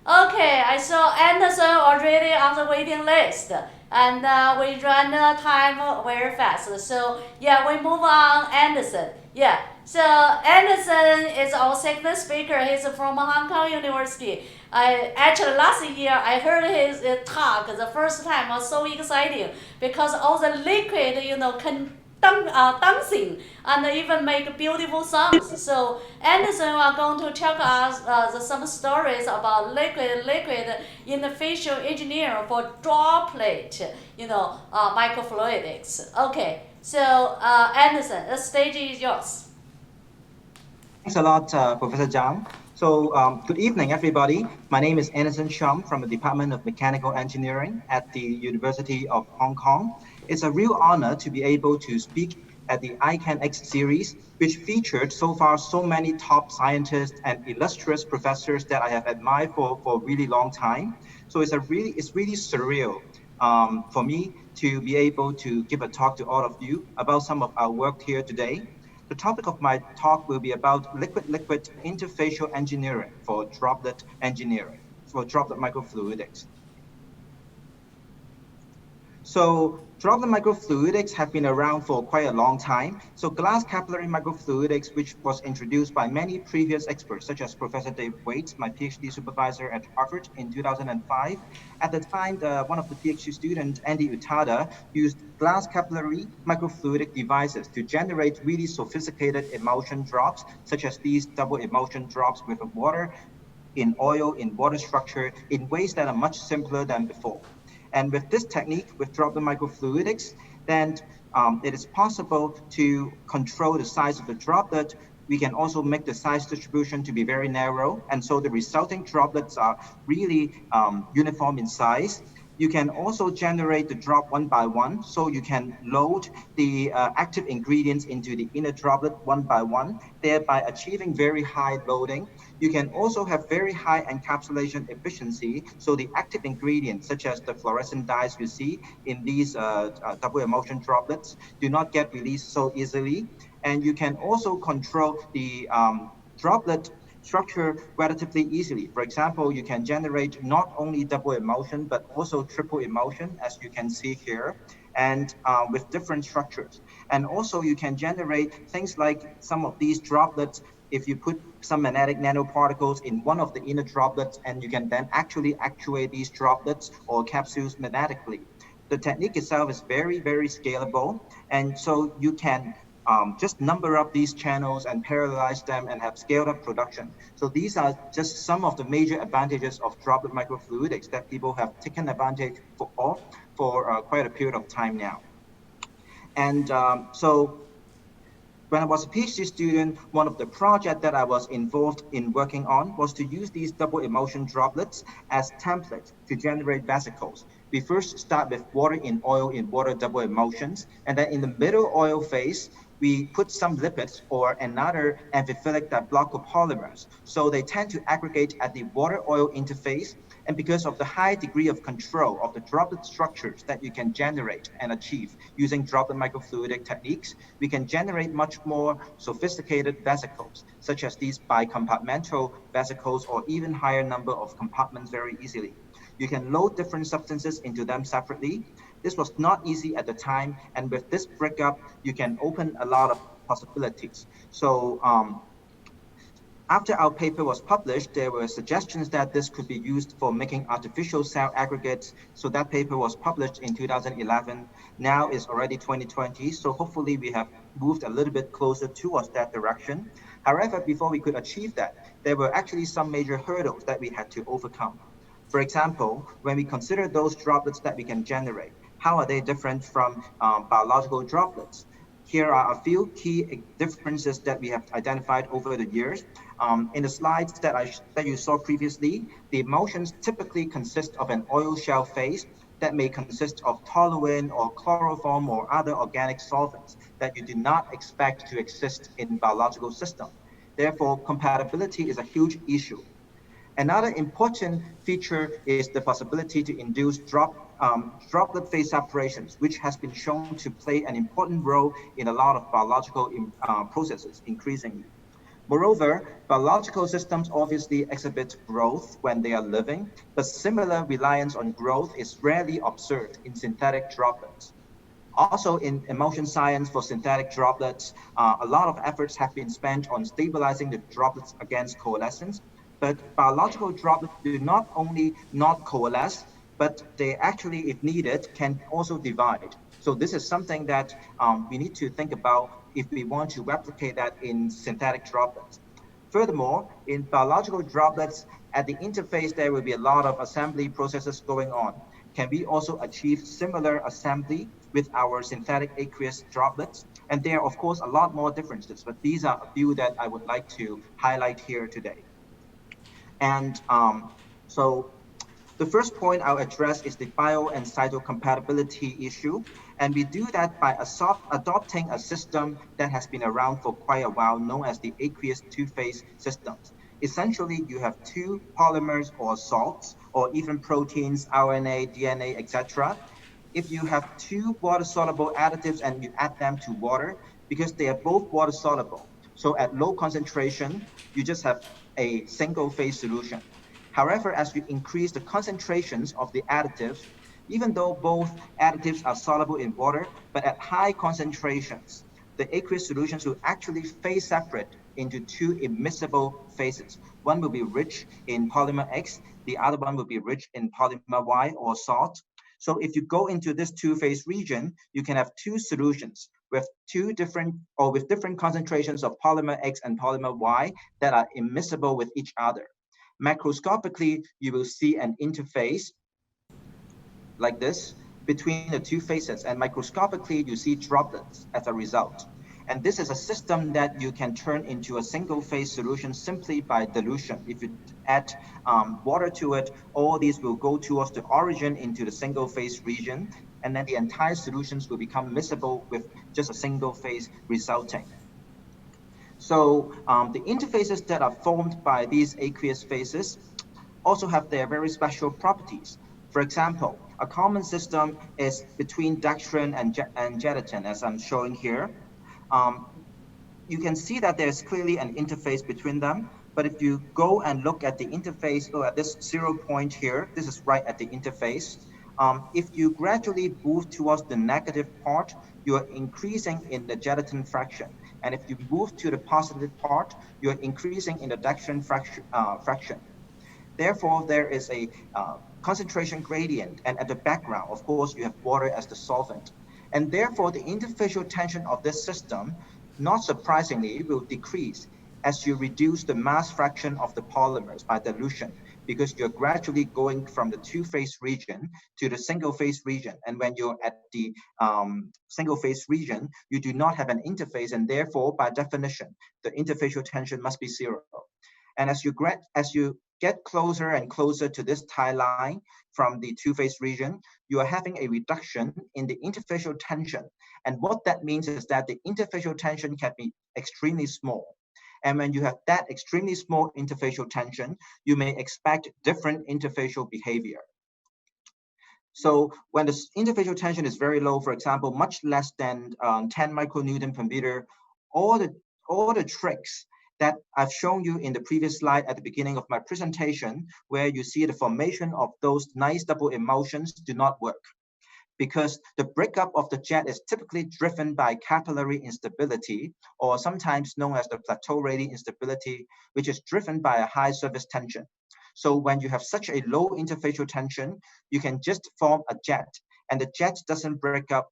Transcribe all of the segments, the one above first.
Okay, I saw Anderson already on the waiting list, and we run time very fast. So yeah, we move on. Anderson. Yeah. So Anderson is our second speaker. He's from Hong Kong University. I actually last year I heard his talk the first time. Was so exciting because all the liquid, can dancing and even make beautiful songs. So Anderson are going to tell us some stories about liquid interfacial engineering for droplet, microfluidics. Okay, so Anderson, the stage is yours. Thanks a lot, Professor Zhang. So, good evening, everybody. My name is Anderson Shum from the Department of Mechanical Engineering at the University of Hong Kong. It's a real honor to be able to speak at the iCANX series, which featured so far so many top scientists and illustrious professors that I have admired for a really long time. So it's really surreal for me to be able to give a talk to all of you about some of our work here today. The topic of my talk will be about liquid-liquid interfacial engineering for droplet engineering, for droplet microfluidics. So droplet microfluidics have been around for quite a long time. So glass capillary microfluidics, which was introduced by many previous experts, such as Professor David Waits, my PhD supervisor at Harvard in 2005. At the time, one of the PhD students, Andy Utada, used glass capillary microfluidic devices to generate really sophisticated emulsion drops, such as these double emulsion drops with water in oil, in water structure, in ways that are much simpler than before. And with this technique, with droplet microfluidics, then it is possible to control the size of the droplet. We can also make the size distribution to be very narrow. And so the resulting droplets are really uniform in size. You can also generate the drop one by one. So you can load the active ingredients into the inner droplet one by one, thereby achieving very high loading. You can also have very high encapsulation efficiency. So the active ingredients, such as the fluorescent dyes you see in these double emulsion droplets, do not get released so easily. And you can also control the droplet structure relatively easily. For example, you can generate not only double emulsion, but also triple emulsion, as you can see here, and with different structures. And also you can generate things like some of these droplets if you put some magnetic nanoparticles in one of the inner droplets, and you can then actually actuate these droplets or capsules magnetically. The technique itself is very, very scalable. And so you can just number up these channels and parallelize them and have scaled up production. So these are just some of the major advantages of droplet microfluidics that people have taken advantage for quite a period of time now. And so when I was a PhD student, one of the projects that I was involved in working on was to use these double emulsion droplets as templates to generate vesicles. We first start with water in oil in water double emulsions, and then in the middle oil phase, we put some lipids or another amphiphilic diblockopolymers. So they tend to aggregate at the water-oil interface, and because of the high degree of control of the droplet structures that you can generate and achieve using droplet microfluidic techniques, we can generate much more sophisticated vesicles, such as these bicompartmental vesicles or even higher number of compartments very easily. You can load different substances into them separately. This was not easy at the time, and with this breakup, you can open a lot of possibilities. So after our paper was published, there were suggestions that this could be used for making artificial cell aggregates. So that paper was published in 2011. Now it's already 2020. So hopefully we have moved a little bit closer towards that direction. However, before we could achieve that, there were actually some major hurdles that we had to overcome. For example, when we consider those droplets that we can generate, how are they different from biological droplets? Here are a few key differences that we have identified over the years. In the slides that you saw previously, the emulsions typically consist of an oil shell phase that may consist of toluene or chloroform or other organic solvents that you do not expect to exist in biological system. Therefore, compatibility is a huge issue. Another important feature is the possibility to induce droplet phase separations, which has been shown to play an important role in a lot of biological processes increasingly. Moreover, biological systems obviously exhibit growth when they are living, but similar reliance on growth is rarely observed in synthetic droplets. Also, in emotion science for synthetic droplets, a lot of efforts have been spent on stabilizing the droplets against coalescence. But biological droplets do not only not coalesce, but they actually, if needed, can also divide. So this is something that we need to think about if we want to replicate that in synthetic droplets. Furthermore, in biological droplets, at the interface, there will be a lot of assembly processes going on. Can we also achieve similar assembly with our synthetic aqueous droplets? And there are, of course, a lot more differences, but these are a few that I would like to highlight here today. And so the first point I'll address is the bio and cytocompatibility issue. And we do that by adopting a system that has been around for quite a while, known as the aqueous two-phase systems. Essentially, you have two polymers or salts, or even proteins, RNA, DNA, etc. If you have two water-soluble additives and you add them to water, because they are both water-soluble, so at low concentration, you just have a single-phase solution. However, as you increase the concentrations of the additives, even though both additives are soluble in water, but at high concentrations, the aqueous solutions will actually phase separate into two immiscible phases. One will be rich in polymer X, the other one will be rich in polymer Y or salt. So if you go into this two-phase region, you can have two solutions with with different concentrations of polymer X and polymer Y that are immiscible with each other. Macroscopically, you will see an interface like this between the two phases, and microscopically, you see droplets as a result. And this is a system that you can turn into a single phase solution simply by dilution. If you add water to it, all these will go towards the origin into the single phase region, and then the entire solutions will become miscible with just a single phase resulting. So the interfaces that are formed by these aqueous phases also have their very special properties. For example, a common system is between dextrin and gelatin, as I'm showing here. Um, you can see that there's clearly an interface between them, but if you go and look at the interface, or at this 0 point here, this is right at the interface. If you gradually move towards the negative part, you are increasing in the gelatin fraction. And if you move to the positive part, you're increasing in the dextrin fraction. Therefore, there is a concentration gradient, and at the background, of course, you have water as the solvent. And therefore, the interfacial tension of this system, not surprisingly, will decrease as you reduce the mass fraction of the polymers by dilution, because you're gradually going from the two-phase region to the single-phase region. And when you're at the single-phase region, you do not have an interface, and therefore, by definition, the interfacial tension must be 0. And as you get closer and closer to this tie line from the two-phase region, you are having a reduction in the interfacial tension. And what that means is that the interfacial tension can be extremely small. And when you have that extremely small interfacial tension, you may expect different interfacial behavior. So when the interfacial tension is very low, for example, much less than 10 micronewton per meter, all the tricks that I've shown you in the previous slide at the beginning of my presentation, where you see the formation of those nice double emulsions, do not work, because the breakup of the jet is typically driven by capillary instability, or sometimes known as the plateau radial instability, which is driven by a high surface tension. So when you have such a low interfacial tension, you can just form a jet, and the jet doesn't break up.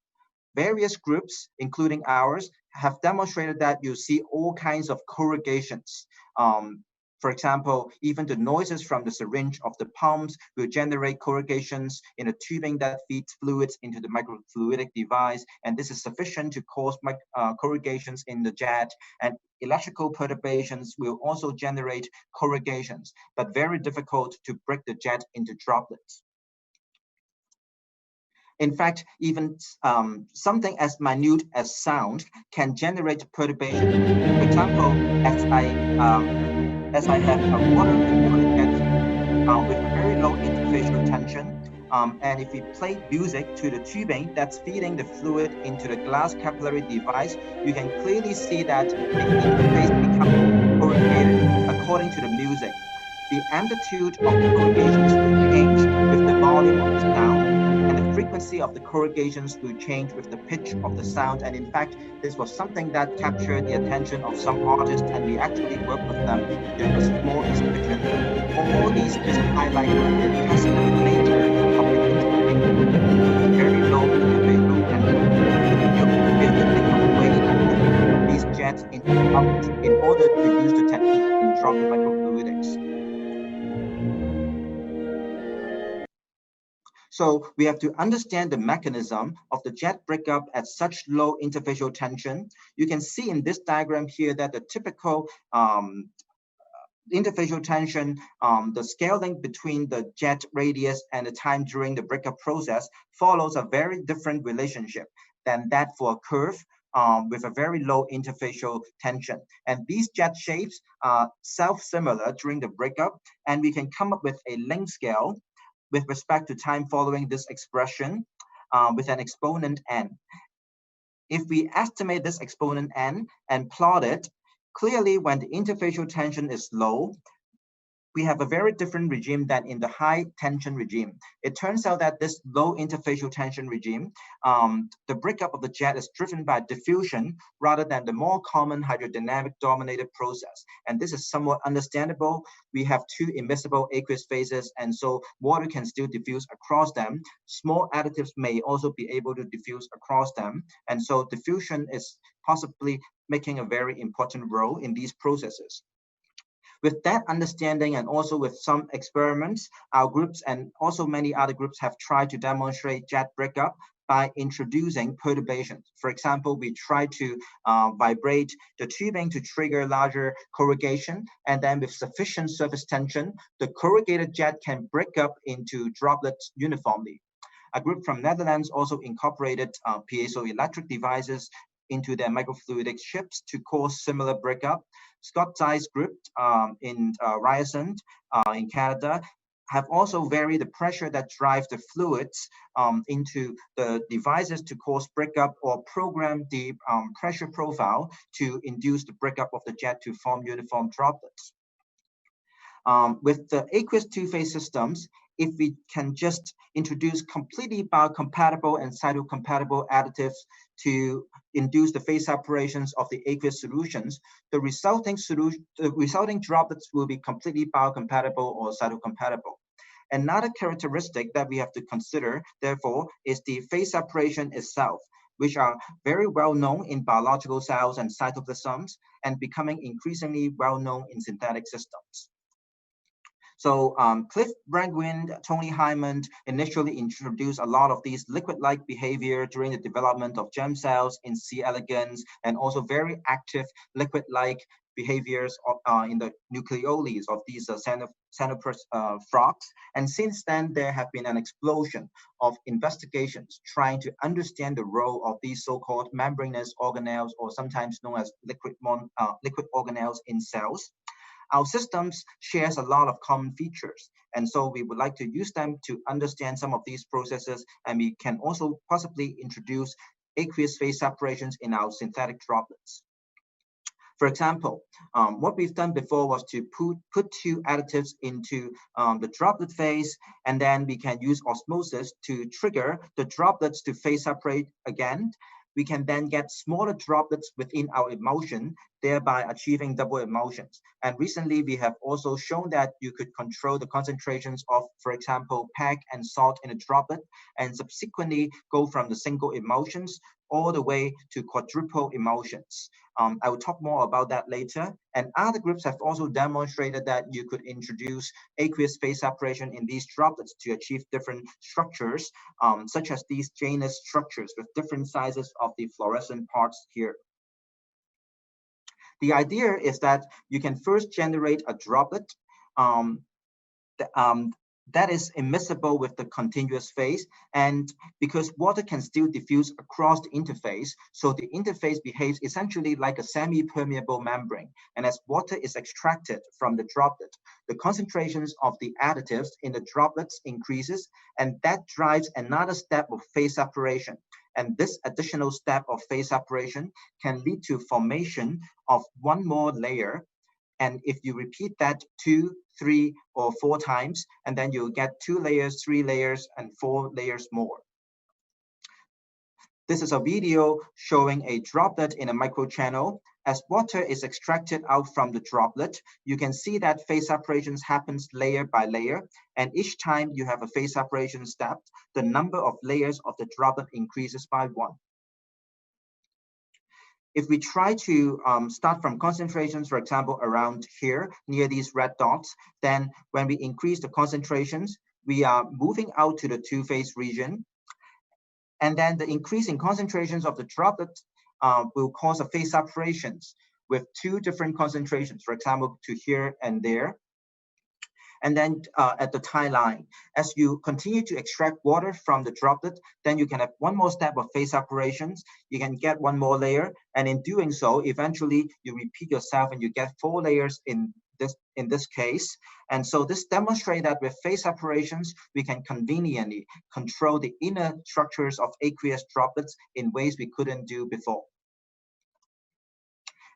Various groups, including ours, have demonstrated that you see all kinds of corrugations. For example, even the noises from the syringe of the pumps will generate corrugations in a tubing that feeds fluids into the microfluidic device, and this is sufficient to cause corrugations in the jet. And electrical perturbations will also generate corrugations, but very difficult to break the jet into droplets. In fact, even something as minute as sound can generate perturbation. For example, as I have a water with a very low interfacial tension, and if we play music to the tubing that's feeding the fluid into the glass capillary device, you can clearly see that the interface becomes corrugated according to the music. The amplitude of the corrugations will change with the volume of the sound, and the frequency of the corrugations will change with the pitch of the sound. And in fact, this was something that captured the attention of some artists, and we actually worked with them to do a small exhibition. All these just highlight the testament nature of the interface, very low interfacial tension. We have to think of a way to these jets into droplets in order to use the technique in droplet microfluidics. So we have to understand the mechanism of the jet breakup at such low interfacial tension. You can see in this diagram here that the typical interfacial tension, the scaling between the jet radius and the time during the breakup process follows a very different relationship than that for a curve with a very low interfacial tension. And these jet shapes are self-similar during the breakup, and we can come up with a length scale with respect to time following this expression with an exponent n. If we estimate this exponent n and plot it, clearly when the interfacial tension is low, we have a very different regime than in the high tension regime. It turns out that this low interfacial tension regime, the breakup of the jet is driven by diffusion rather than the more common hydrodynamic dominated process. And this is somewhat understandable. We have two immiscible aqueous phases, and so water can still diffuse across them. Small additives may also be able to diffuse across them. And so diffusion is possibly making a very important role in these processes. With that understanding and also with some experiments, our groups and also many other groups have tried to demonstrate jet breakup by introducing perturbations. For example, we try to vibrate the tubing to trigger larger corrugation, and then with sufficient surface tension, the corrugated jet can break up into droplets uniformly. A group from Netherlands also incorporated piezoelectric devices into their microfluidic ships to cause similar breakup. Scott Tsai's group in Ryerson in Canada have also varied the pressure that drives the fluids into the devices to cause breakup, or program the pressure profile to induce the breakup of the jet to form uniform droplets. With the aqueous two-phase systems, if we can just introduce completely biocompatible and cytocompatible additives to induce the phase separations of the aqueous solutions, the resulting droplets will be completely biocompatible or cytocompatible. Another characteristic that we have to consider, therefore, is the phase separation itself, which are very well known in biological cells and cytoplasms and becoming increasingly well known in synthetic systems. So Cliff Brangwyn, Tony Hyman initially introduced a lot of these liquid-like behavior during the development of germ cells in C. elegans, and also very active liquid-like behaviors in the nucleoles of these Xenopus frogs. And since then, there have been an explosion of investigations trying to understand the role of these so-called membranous organelles, or sometimes known as liquid organelles in cells. Our systems shares a lot of common features, and so we would like to use them to understand some of these processes, and we can also possibly introduce aqueous phase separations in our synthetic droplets. For example, what we've done before was to put two additives into the droplet phase, and then we can use osmosis to trigger the droplets to phase separate again. We can then get smaller droplets within our emulsion, thereby achieving double emulsions. And recently, we have also shown that you could control the concentrations of, for example, PEG and salt in a droplet, and subsequently go from the single emulsions all the way to quadruple emulsions. I will talk more about that later. And other groups have also demonstrated that you could introduce aqueous phase separation in these droplets to achieve different structures, such as these Janus structures with different sizes of the fluorescent parts here. The idea is that you can first generate a droplet that is immiscible with the continuous phase, and because water can still diffuse across the interface, so the interface behaves essentially like a semi-permeable membrane. And as water is extracted from the droplet, the concentrations of the additives in the droplets increases, and that drives another step of phase separation. And this additional step of phase separation can lead to formation of one more layer. And if you repeat that 2, 3, or 4 times, and then you'll get 2 layers, 3 layers, and 4 layers more. This is a video showing a droplet in a microchannel. As water is extracted out from the droplet, you can see that phase separations happens layer by layer. And each time you have a phase separation step, the number of layers of the droplet increases by 1. If we try to start from concentrations, for example, around here, near these red dots, then when we increase the concentrations, we are moving out to the two-phase region. And then the increase in concentrations of the droplet will cause a phase separations with 2 different concentrations, for example, to here and there. And then at the tie line, as you continue to extract water from the droplet, then you can have 1 more step of phase separations. You can get 1 more layer, and in doing so, eventually you repeat yourself and you get 4 layers in this case. And so this demonstrates that with phase separations, we can conveniently control the inner structures of aqueous droplets in ways we couldn't do before.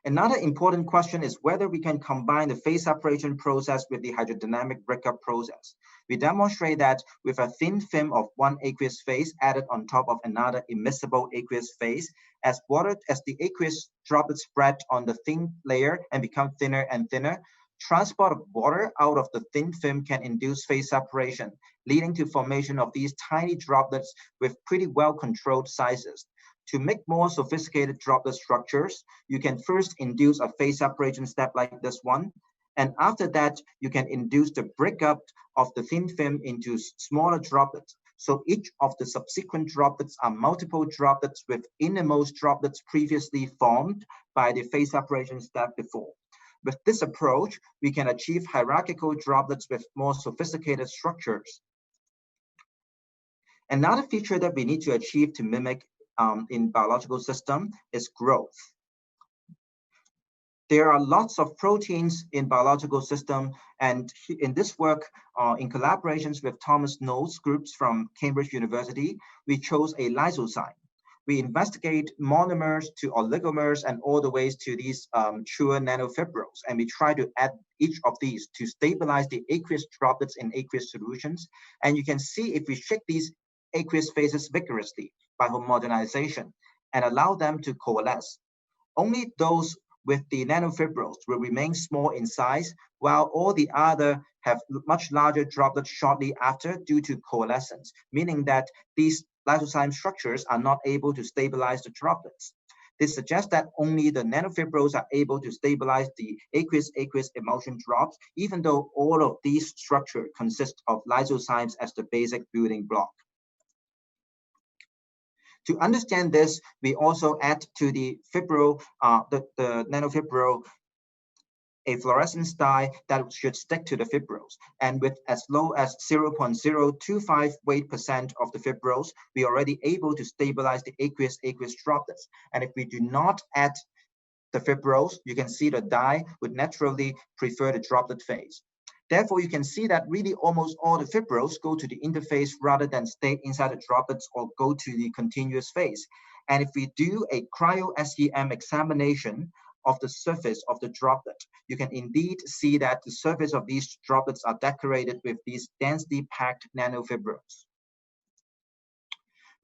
Another important question is whether we can combine the phase separation process with the hydrodynamic breakup process. We demonstrate that with a thin film of 1 aqueous phase added on top of another immiscible aqueous phase, as the aqueous droplets spread on the thin layer and become thinner and thinner, transport of water out of the thin film can induce phase separation, leading to formation of these tiny droplets with pretty well-controlled sizes. To make more sophisticated droplet structures, you can first induce a phase separation step like this one. And after that, you can induce the breakup of the thin film into smaller droplets. So each of the subsequent droplets are multiple droplets with innermost droplets previously formed by the phase separation step before. With this approach, we can achieve hierarchical droplets with more sophisticated structures. Another feature that we need to achieve to mimic in biological system is growth. There are lots of proteins in biological system, and in this work, in collaborations with Thomas Knowles groups from Cambridge University, we chose a lysozyme. We investigate monomers to oligomers and all the ways to these truer nanofibrils, and we try to add each of these to stabilize the aqueous droplets in aqueous solutions. And you can see if we shake these aqueous phases vigorously by homogenization and allow them to coalesce, only those with the nanofibrils will remain small in size, while all the other have much larger droplets shortly after due to coalescence, meaning that these lysozyme structures are not able to stabilize the droplets. This suggests that only the nanofibrils are able to stabilize the aqueous-aqueous emulsion drops, even though all of these structures consist of lysozymes as the basic building block. To understand this, we also add to the fibril, the nanofibril, a fluorescence dye that should stick to the fibrils. And with as low as 0.025 weight% of the fibrils, we are already able to stabilize the aqueous droplets. And if we do not add the fibrils, you can see the dye would naturally prefer the droplet phase. Therefore, you can see that really almost all the fibrils go to the interface rather than stay inside the droplets or go to the continuous phase. And if we do a cryo-SEM examination of the surface of the droplet, you can indeed see that the surface of these droplets are decorated with these densely packed nanofibrils.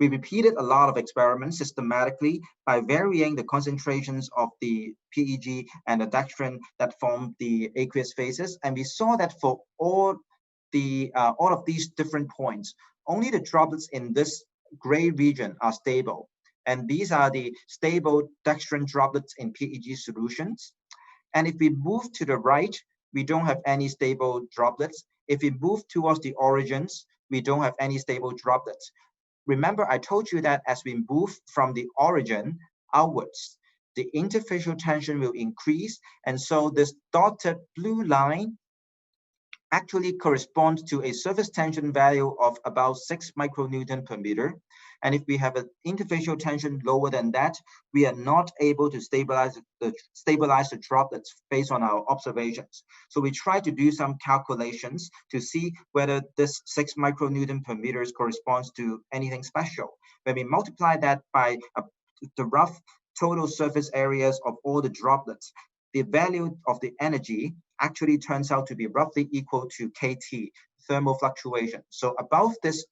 We repeated a lot of experiments systematically by varying the concentrations of the PEG and the dextrin that form the aqueous phases. And we saw that for all of these different points, only the droplets in this gray region are stable. And these are the stable dextrin droplets in PEG solutions. And if we move to the right, we don't have any stable droplets. If we move towards the origins, we don't have any stable droplets. Remember, I told you that as we move from the origin outwards, the interfacial tension will increase. And so this dotted blue line actually corresponds to a surface tension value of about 6 micronewton per meter. And if we have an interfacial tension lower than that, we are not able to stabilize the droplets based on our observations. So we try to do some calculations to see whether this 6 micronewton per meter corresponds to anything special. When we multiply that by the rough total surface areas of all the droplets, the value of the energy actually turns out to be roughly equal to kT, thermal fluctuation. So above this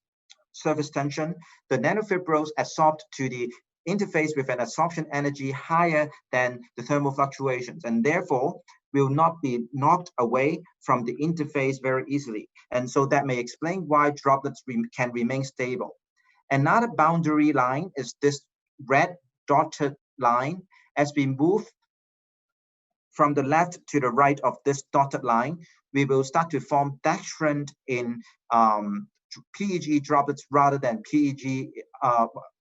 surface tension, the nanofibrils adsorb to the interface with an absorption energy higher than the thermal fluctuations, and therefore will not be knocked away from the interface very easily. And so that may explain why droplets can remain stable. Another boundary line is this red dotted line. As we move from the left to the right of this dotted line, we will start to form dextran in PEG droplets rather than PEG.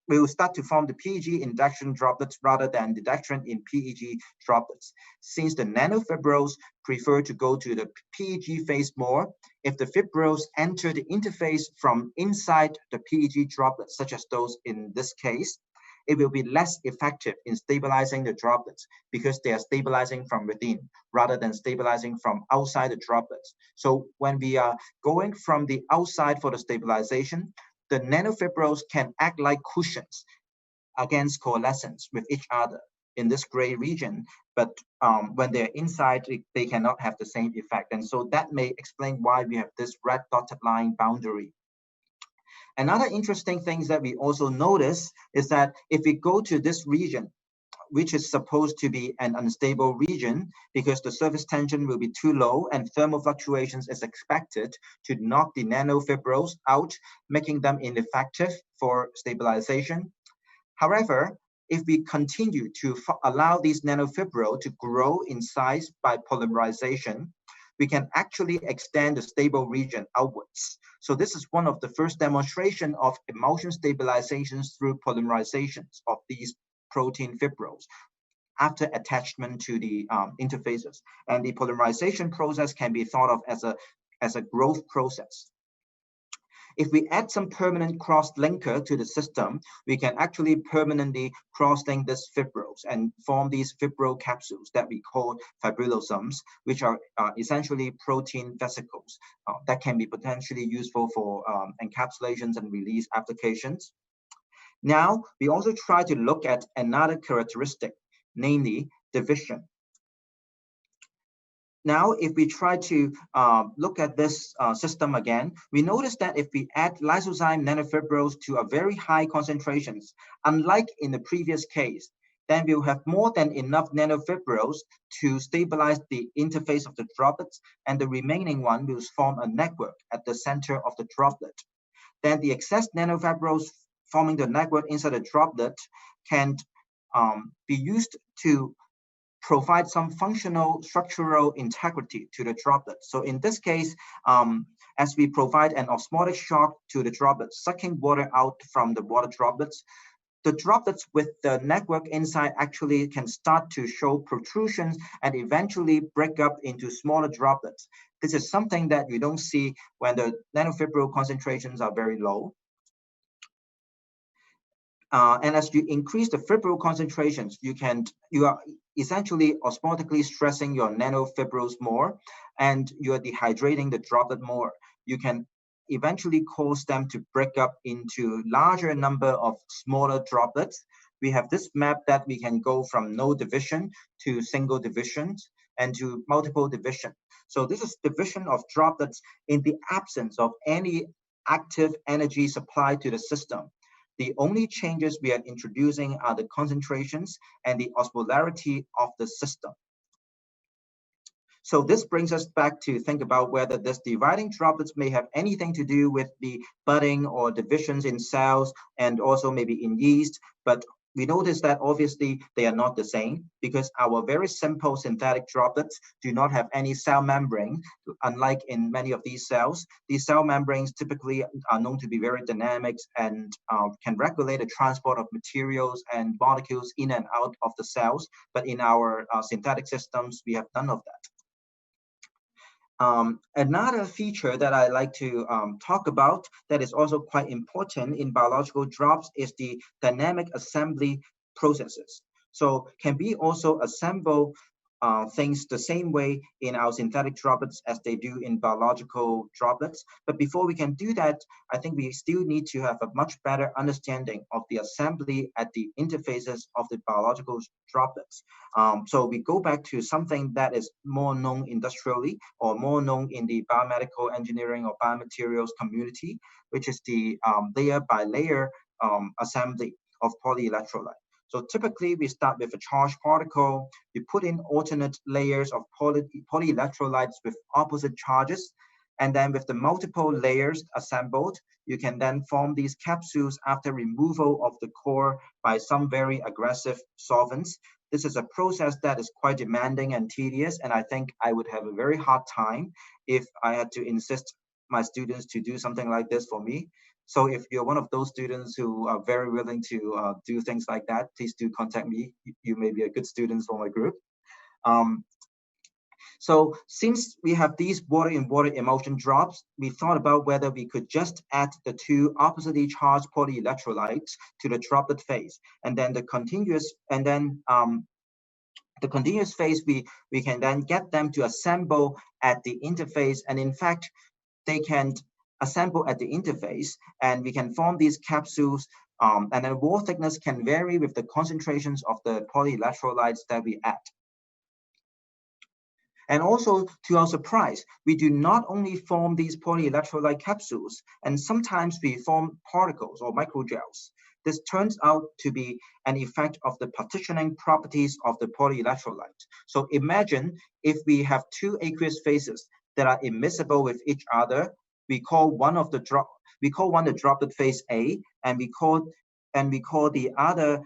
We will start to form the PEG in dextran droplets rather than the dextran in PEG droplets. Since the nanofibrils prefer to go to the PEG phase more, if the fibrils enter the interface from inside the PEG droplets, such as those in this case, it will be less effective in stabilizing the droplets because they are stabilizing from within rather than stabilizing from outside the droplets. So when we are going from the outside for the stabilization, the nanofibrils can act like cushions against coalescence with each other in this gray region, but when they're inside, they cannot have the same effect. And so that may explain why we have this red dotted line boundary. Another interesting thing that we also notice is that if we go to this region, which is supposed to be an unstable region because the surface tension will be too low and thermal fluctuations is expected to knock the nanofibrils out, making them ineffective for stabilization. However, if we continue to allow these nanofibrils to grow in size by polymerization, we can actually extend the stable region outwards. So this is one of the first demonstration of emulsion stabilizations through polymerizations of these protein fibrils after attachment to the interfaces. And the polymerization process can be thought of as a growth process. If we add some permanent cross-linker to the system, we can actually permanently cross-link these fibrils and form these fibril capsules that we call fibrillosomes, which are essentially protein vesicles that can be potentially useful for encapsulations and release applications. Now, we also try to look at another characteristic, namely division. Now, if we try to look at this system again, we notice that if we add lysozyme nanofibrils to a very high concentrations, unlike in the previous case, then we'll have more than enough nanofibrils to stabilize the interface of the droplets, and the remaining one will form a network at the center of the droplet. Then the excess nanofibrils forming the network inside the droplet can be used to provide some functional structural integrity to the droplet. So in this case, as we provide an osmotic shock to the droplets, sucking water out from the water droplets, the droplets with the network inside actually can start to show protrusions and eventually break up into smaller droplets. This is something that you don't see when the nanofibril concentrations are very low. And as you increase the fibril concentrations, you are essentially osmotically stressing your nanofibrils more, and you are dehydrating the droplet more. You can eventually cause them to break up into larger number of smaller droplets. We have this map that we can go from no division to single divisions and to multiple division. So this is division of droplets in the absence of any active energy supply to the system. The only changes we are introducing are the concentrations and the osmolarity of the system. So this brings us back to think about whether this dividing droplets may have anything to do with the budding or divisions in cells and also maybe in yeast, but we notice that obviously they are not the same because our very simple synthetic droplets do not have any cell membrane, unlike in many of these cells. These cell membranes typically are known to be very dynamic and can regulate the transport of materials and molecules in and out of the cells. But in our synthetic systems, we have none of that. Another feature that I like to talk about that is also quite important in biological drops is the dynamic assembly processes. So can we also assemble things the same way in our synthetic droplets as they do in biological droplets. But before we can do that, I think we still need to have a much better understanding of the assembly at the interfaces of the biological droplets. So we go back to something that is more known industrially or more known in the biomedical engineering or biomaterials community, which is the layer by layer assembly of polyelectrolyte. So typically we start with a charged particle, you put in alternate layers of polyelectrolytes with opposite charges, and then with the multiple layers assembled, you can then form these capsules after removal of the core by some very aggressive solvents. This is a process that is quite demanding and tedious, and I think I would have a very hard time if I had to insist my students to do something like this for me. So if you're one of those students who are very willing to do things like that, please do contact me. You may be a good student for my group. So since we have these water in water emulsion drops, we thought about whether we could just add the two oppositely charged polyelectrolytes to the droplet phase, and then the continuous phase, we can then get them to assemble at the interface, and in fact, they can assemble at the interface, and we can form these capsules, and then wall thickness can vary with the concentrations of the polyelectrolytes that we add. And also, to our surprise, we do not only form these polyelectrolyte capsules, and sometimes we form particles or microgels. This turns out to be an effect of the partitioning properties of the polyelectrolyte. So imagine if we have two aqueous phases that are immiscible with each other. We call one the droplet phase A, and we call the other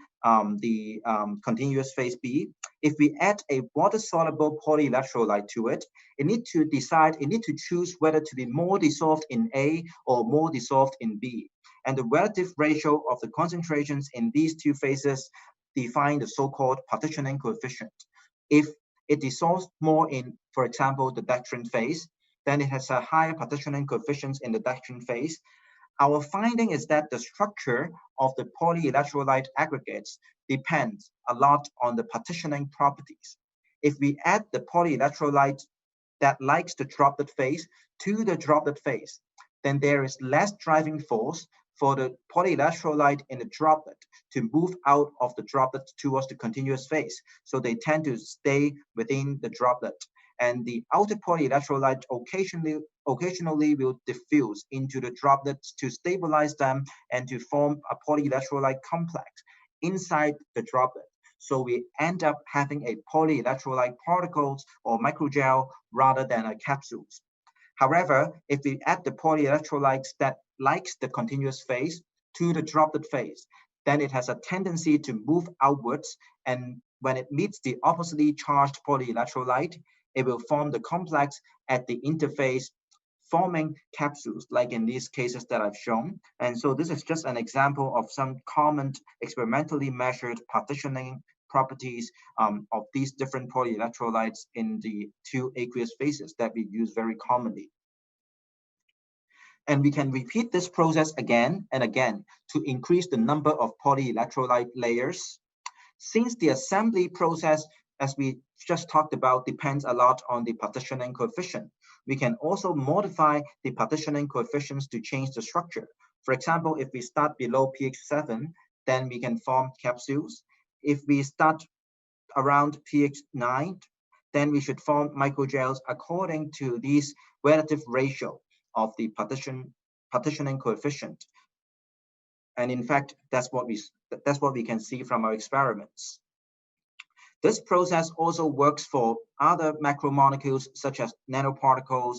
continuous phase B. If we add a water-soluble polyelectrolyte to it, it needs to choose whether to be more dissolved in A or more dissolved in B. And the relative ratio of the concentrations in these two phases define the so-called partitioning coefficient. If it dissolves more in, for example, the dextrin phase, then it has a higher partitioning coefficient in the dextrin phase. Our finding is that the structure of the polyelectrolyte aggregates depends a lot on the partitioning properties. If we add the polyelectrolyte that likes the droplet phase to the droplet phase, then there is less driving force for the polyelectrolyte in the droplet to move out of the droplet towards the continuous phase. So they tend to stay within the droplet. And the outer polyelectrolyte occasionally will diffuse into the droplets to stabilize them and to form a polyelectrolyte complex inside the droplet. So we end up having a polyelectrolyte particles or microgel rather than a capsules. However, if we add the polyelectrolytes that likes the continuous phase to the droplet phase, then it has a tendency to move outwards, and when it meets the oppositely charged polyelectrolyte, it will form the complex at the interface, forming capsules, like in these cases that I've shown. And so this is just an example of some common experimentally measured partitioning properties of these different polyelectrolytes in the two aqueous phases that we use very commonly. And we can repeat this process again and again to increase the number of polyelectrolyte layers. Since the assembly process, as we just talked about, depends a lot on the partitioning coefficient, we can also modify the partitioning coefficients to change the structure. For example, if we start below pH 7, then we can form capsules. If we start around pH 9, then we should form microgels according to these relative ratio of the partitioning coefficient. And in fact, that's what we can see from our experiments. This process also works for other macromolecules such as nanoparticles,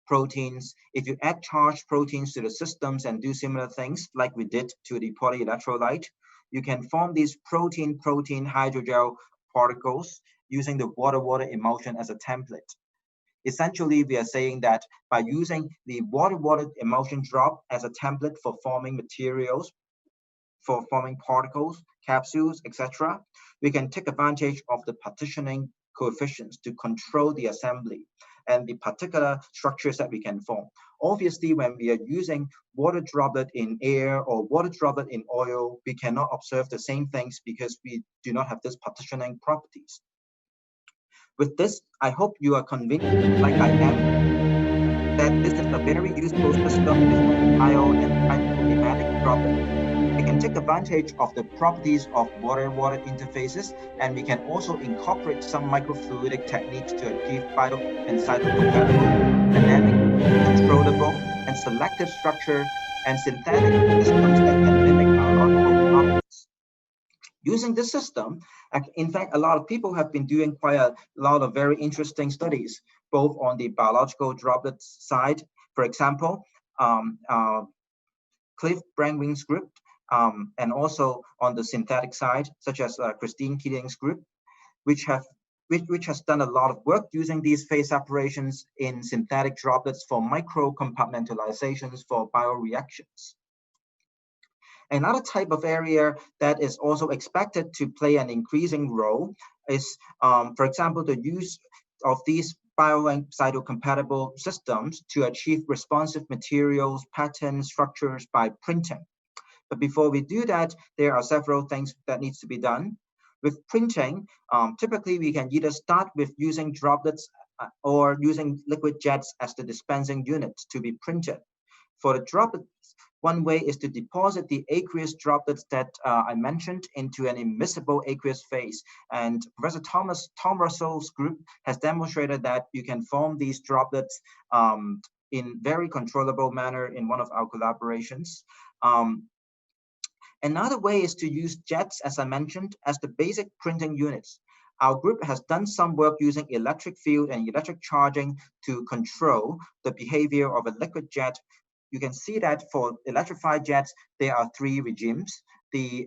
proteins. If you add charged proteins to the systems and do similar things like we did to the polyelectrolyte, you can form these protein-protein hydrogel particles using the water-water emulsion as a template. Essentially, we are saying that by using the water-water emulsion drop as a template for forming materials, for forming particles, capsules, etc., we can take advantage of the partitioning coefficients to control the assembly and the particular structures that we can form. Obviously, when we are using water droplet in air or water droplet in oil, we cannot observe the same things because we do not have this partitioning properties. With this, I hope you are convinced, like I am, that this is a very useful system using bio and hydrodynamic droplets. We can take advantage of the properties of water-water interfaces, and we can also incorporate some microfluidic techniques to achieve bio and cytocompatible, dynamic, controllable, and selective structure and synthetic systems that can mimic biological properties. Using this system, in fact, a lot of people have been doing quite a lot of very interesting studies, both on the biological droplets side, for example, Cliff Brangwing's group, and also on the synthetic side, such as Christine Keating's group, which has done a lot of work using these phase separations in synthetic droplets for micro compartmentalizations for bioreactions. Another type of area that is also expected to play an increasing role is, for example, the use of these bio and cytocompatible systems to achieve responsive materials, patterns, structures by printing. But before we do that, there are several things that needs to be done. With printing, typically we can either start with using droplets or using liquid jets as the dispensing units to be printed. For the droplets, one way is to deposit the aqueous droplets that I mentioned into an immiscible aqueous phase. And Professor Tom Russell's group has demonstrated that you can form these droplets in very controllable manner in one of our collaborations. Another way is to use jets, as I mentioned, as the basic printing units. Our group has done some work using electric field and electric charging to control the behavior of a liquid jet. You can see that for electrified jets, there are three regimes: the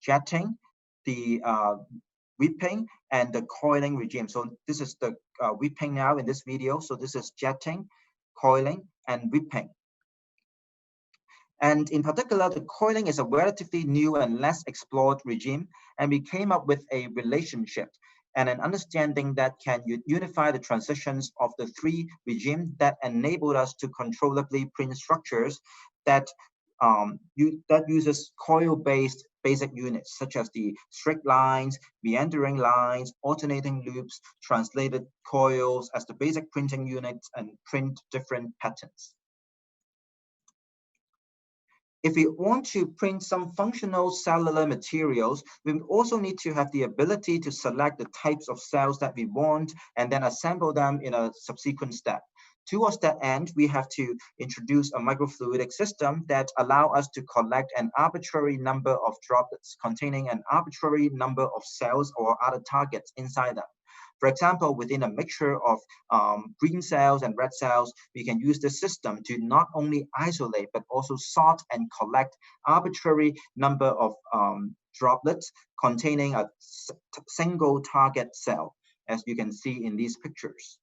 jetting, the whipping, and the coiling regime. So this is the whipping now in this video. So this is jetting, coiling, and whipping. And in particular, the coiling is a relatively new and less explored regime, and we came up with a relationship and an understanding that can unify the transitions of the three regimes that enabled us to controllably print structures that uses coil-based basic units, such as the straight lines, meandering lines, alternating loops, translated coils as the basic printing units, and print different patterns. If we want to print some functional cellular materials, we also need to have the ability to select the types of cells that we want and then assemble them in a subsequent step. Towards that end, we have to introduce a microfluidic system that allow us to collect an arbitrary number of droplets containing an arbitrary number of cells or other targets inside them. For example, within a mixture of green cells and red cells, we can use this system to not only isolate, but also sort and collect arbitrary number of droplets containing a single target cell, as you can see in these pictures.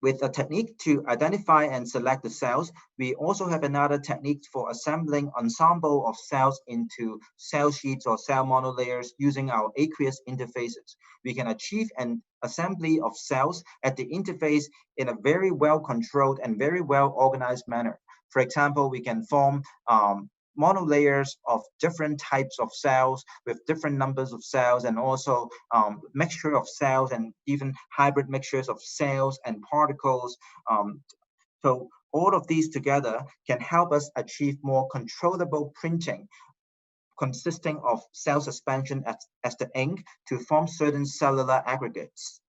With a technique to identify and select the cells, we also have another technique for assembling ensemble of cells into cell sheets or cell monolayers using our aqueous interfaces. We can achieve an assembly of cells at the interface in a very well-controlled and very well-organized manner. For example, we can form monolayers of different types of cells with different numbers of cells, and also mixture of cells and even hybrid mixtures of cells and particles. So all of these together can help us achieve more controllable printing, consisting of cell suspension as the ink to form certain cellular aggregates.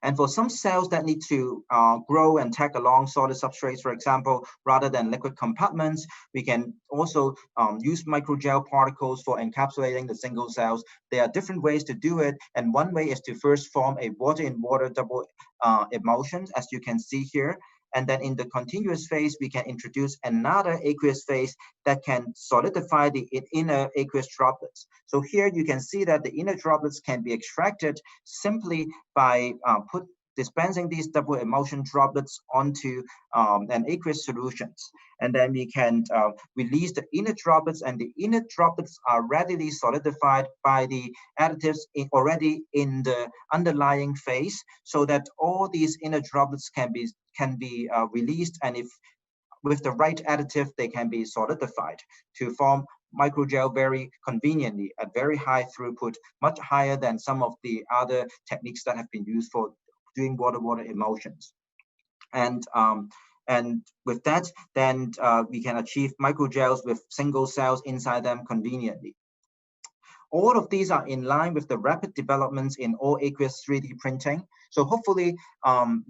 And for some cells that need to grow and tag along solid substrates, for example, rather than liquid compartments, we can also use microgel particles for encapsulating the single cells. There are different ways to do it. And one way is to first form a water-in-water double emulsion, as you can see here. And then in the continuous phase, we can introduce another aqueous phase that can solidify the inner aqueous droplets. So here you can see that the inner droplets can be extracted simply by dispensing these double emulsion droplets onto an aqueous solutions. And then we can release the inner droplets, and the inner droplets are readily solidified by the additives already in the underlying phase, so that all these inner droplets can be released, and if with the right additive, they can be solidified to form microgel very conveniently at very high throughput, much higher than some of the other techniques that have been used for doing water-water emulsions. And with that, then we can achieve microgels with single cells inside them conveniently. All of these are in line with the rapid developments in all aqueous 3D printing. So hopefully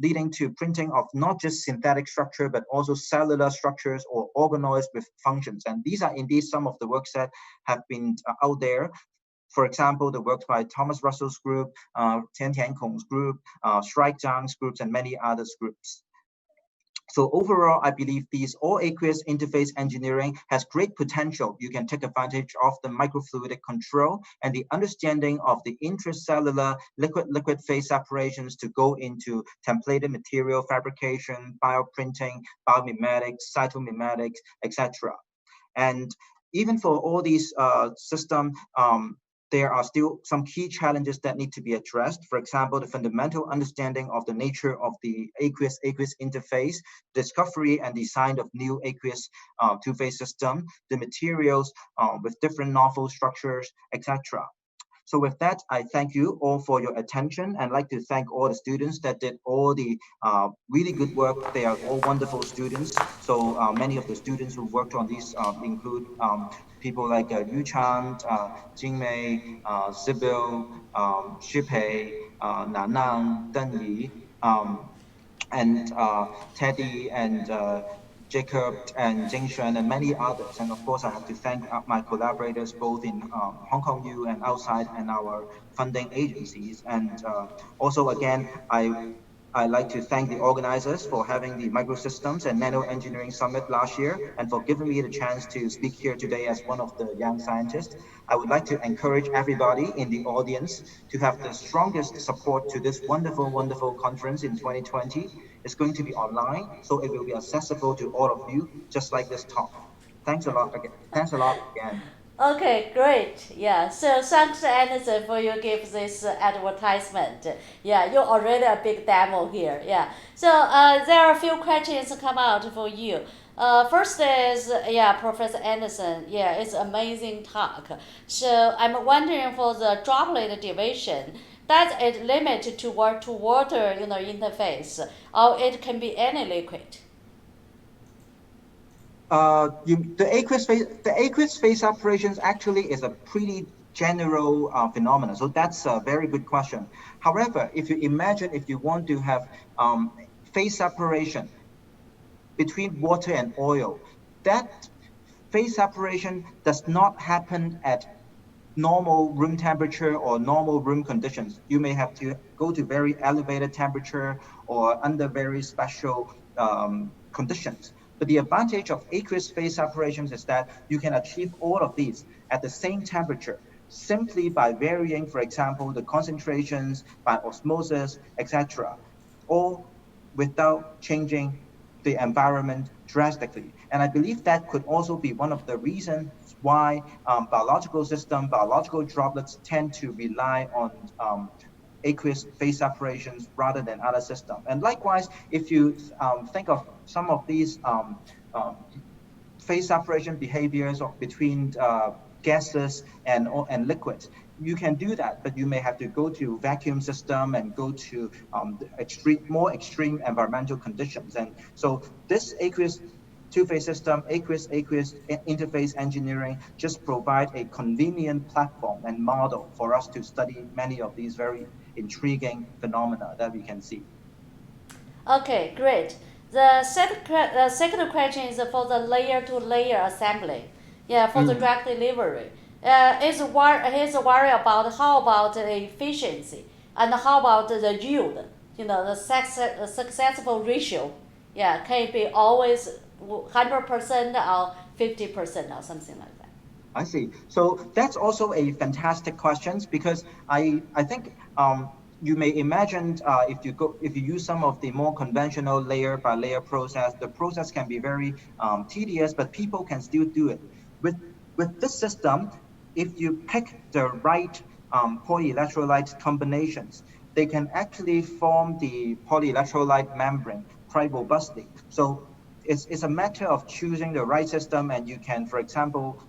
leading to printing of not just synthetic structure, but also cellular structures or organoids with functions. And these are indeed some of the works that have been out there. For example, the works by Thomas Russell's group, Tian Tiankong's group, Shrike Zhang's groups, and many others groups. So overall, I believe these all aqueous interface engineering has great potential. You can take advantage of the microfluidic control and the understanding of the intracellular liquid phase separations to go into templated material fabrication, bioprinting, biomimetics, cytomimetics, etc. And even for all these systems, there are still some key challenges that need to be addressed. For example, the fundamental understanding of the nature of the aqueous interface, discovery and design of new aqueous two-phase system, the materials with different novel structures, etc. So with that, I thank you all for your attention, and I'd like to thank all the students that did all the really good work. They are all wonderful students. So many of the students who worked on these include people like Yu Chan, Jingmei, Sibyl, Shipei, Nanang, Deng Yi, and Teddy, and Jacob, and Jingshuan, and many others. And of course, I have to thank my collaborators both in Hong Kong U and outside, and our funding agencies. And also, again, I'd like to thank the organizers for having the Microsystems and Nano Engineering Summit last year, and for giving me the chance to speak here today as one of the young scientists. I would like to encourage everybody in the audience to have the strongest support to this wonderful, wonderful conference in 2020. It's going to be online, so it will be accessible to all of you, just like this talk. Thanks a lot again. Thanks a lot again. Okay, great. Yeah, so thanks, Anderson, for you give this advertisement. Yeah, you already a big demo here. Yeah, so there are a few questions come out for you. First is, yeah, Professor Anderson. Yeah, it's amazing talk. So I'm wondering for the droplet division, does it limit to water, interface, or it can be any liquid? The aqueous phase separations actually is a pretty general phenomenon. So that's a very good question. However, if you imagine if you want to have phase separation between water and oil, that phase separation does not happen at normal room temperature or normal room conditions. You may have to go to very elevated temperature or under very special conditions. But the advantage of aqueous phase separations is that you can achieve all of these at the same temperature simply by varying, for example, the concentrations by osmosis, etc., or without changing the environment drastically. And I believe that could also be one of the reasons why biological droplets tend to rely on aqueous phase separations rather than other systems. And likewise, if you think of some of these phase separation behaviors between gases and liquids, you can do that, but you may have to go to vacuum system and go to more extreme environmental conditions. And so this aqueous two-phase system, aqueous interface engineering just provide a convenient platform and model for us to study many of these very intriguing phenomena that we can see. Okay, great. The second question is for the layer-to-layer assembly. Yeah, for the drug delivery. He's worried about how about the efficiency and how about the yield. The successful ratio. Yeah, can it be always 100% or 50% or something like that? I see. So that's also a fantastic question, because I think you may imagine if you use some of the more conventional layer by layer process, the process can be very tedious, but people can still do it. With this system, if you pick the right polyelectrolyte combinations, they can actually form the polyelectrolyte membrane quite robustly. So it's a matter of choosing the right system, and you can, for example,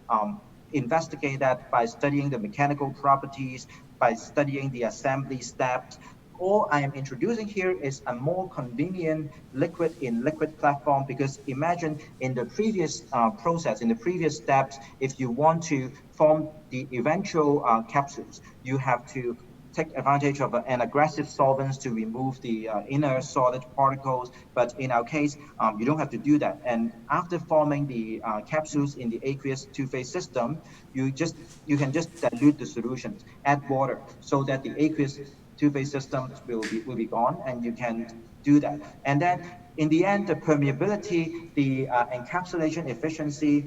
investigate that by studying the mechanical properties, by studying the assembly steps. All I am introducing here is a more convenient liquid in liquid platform, because imagine in the previous process, in the previous steps, if you want to form the eventual capsules, you have to take advantage of an aggressive solvents to remove the inner solid particles. But in our case, you don't have to do that. And after forming the capsules in the aqueous two-phase system, you can just dilute the solutions, add water, so that the aqueous two-phase systems will be gone, and you can do that. And then in the end, the permeability, the encapsulation efficiency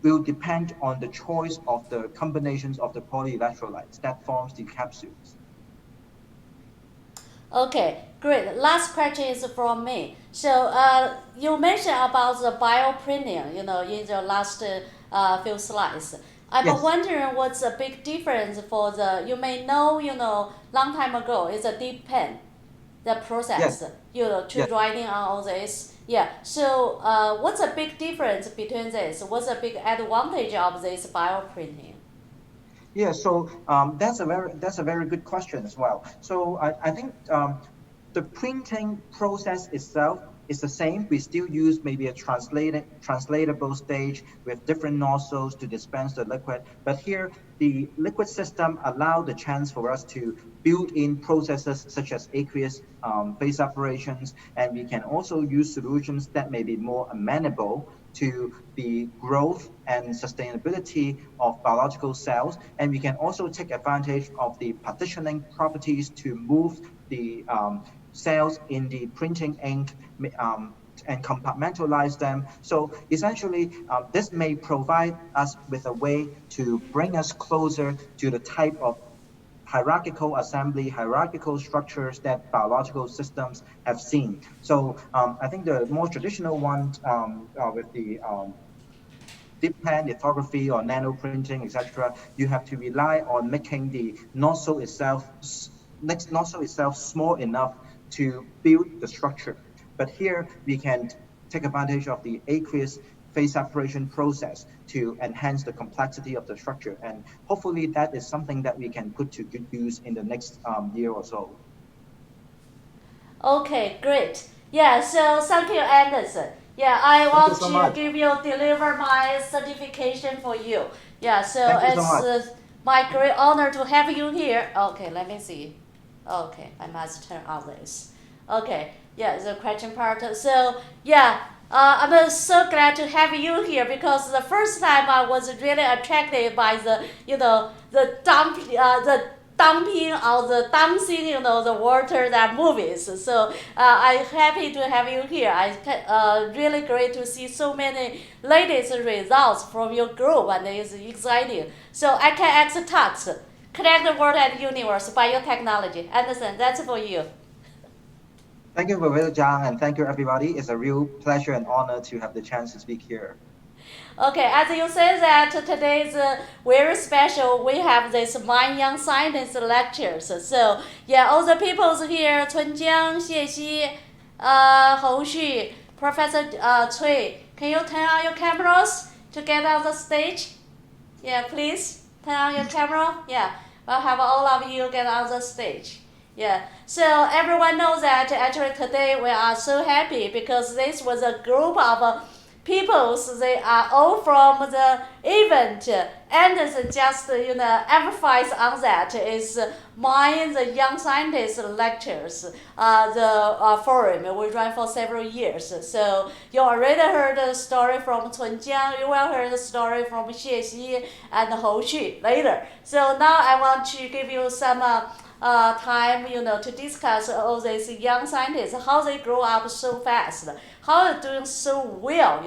will depend on the choice of the combinations of the polyelectrolytes that forms the capsules. Okay, great. Last question is from me. So you mentioned about the bioprinting, in the last few slides. I'm Yes. wondering what's the big difference for you may know, long time ago, it's a deep pen, the process, Yes. to Yes. writing on all this. Yeah. So what's the big difference between this? What's the big advantage of this bioprinting? Yeah, so that's a very good question as well. So I think the printing process itself is the same. We still use maybe a translatable stage with different nozzles to dispense the liquid. But here, the liquid system allow the chance for us to build in processes such as aqueous phase separations, and we can also use solutions that may be more amenable to the growth and sustainability of biological cells. And we can also take advantage of the partitioning properties to move the cells in the printing ink and compartmentalize them. So essentially, this may provide us with a way to bring us closer to the type of hierarchical assembly, hierarchical structures that biological systems have seen. So I think the more traditional ones with the deep pen lithography or nano printing, etc., you have to rely on making the next nozzle itself small enough to build the structure. But here we can take advantage of the aqueous phase separation process to enhance the complexity of the structure. And hopefully that is something that we can put to good use in the next year or so. Okay, great. Yeah, so thank you, Anderson. Yeah, I Thank you want so to much. deliver my certification for you. Yeah, so Thank you so it's much. my great honor to have you here. Okay, let me see. Okay, I must turn on this. Okay, yeah, the question part. So yeah, I'm so glad to have you here, because the first time I was really attracted by the dumping or the dancing, the water that moves. So I'm happy to have you here. Really great to see so many latest results from your group, and it's exciting. So iCANX-Talks, connect the world and universe by your technology. Anderson, that's for you. Thank you, Professor Zhang, and thank you, everybody. It's a real pleasure and honor to have the chance to speak here. Okay, as you say that today is very special. We have this My Young Scientist lectures. So yeah, all the peoples here, Chunjiang, Xie Hou Xu, Professor Cui. Can you turn on your cameras to get on the stage? Yeah, please turn on your camera. Yeah, we'll have all of you get on the stage. Yeah, so everyone knows that actually today we are so happy, because this was a group of peoples. They are all from the event. Anderson just emphasize on that is mine the young scientist lectures, the forum we run for several years. So you already heard the story from Chunjiang, you will hear the story from Xie and Hou Xu later. So now I want to give you some time, to discuss all these young scientists, how they grow up so fast, how they're doing so well.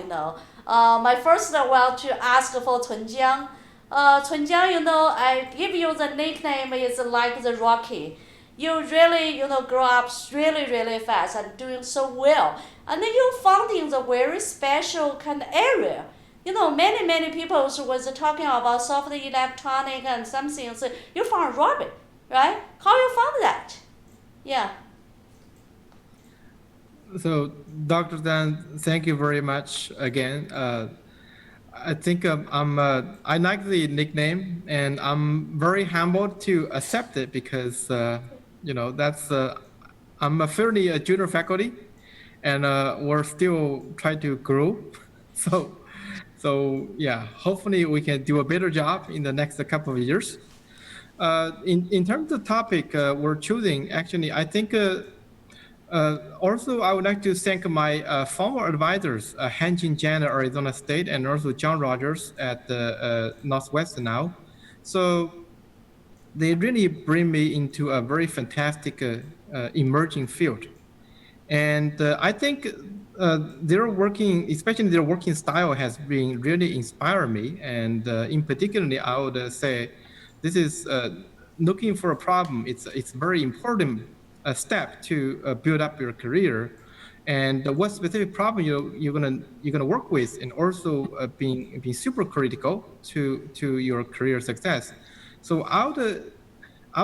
My first want to ask for Chunjiang. Chunjiang, I give you the nickname is like the Rocky. You really, grow up really, really fast and doing so well. And then you found in the very special kind of area. Many people was talking about soft electronic and some things. You found Robert, right? How you found that? Yeah. So, Dr. Dan, thank you very much again. I think I like the nickname, and I'm very humbled to accept it because that's I'm a fairly a junior faculty, and we're still trying to grow. So yeah, hopefully we can do a better job in the next couple of years. In terms of topic we're choosing, actually, I think. Also, I would like to thank my former advisors, Hanjin Jan at Arizona State, and also John Rogers at Northwestern now. So they really bring me into a very fantastic emerging field. And I think their working, especially their working style, has been really inspired me. And in particularly, I would say this is looking for a problem. It's very important step to build up your career. And what specific problem you're gonna work with, and also being super critical to your career success. So I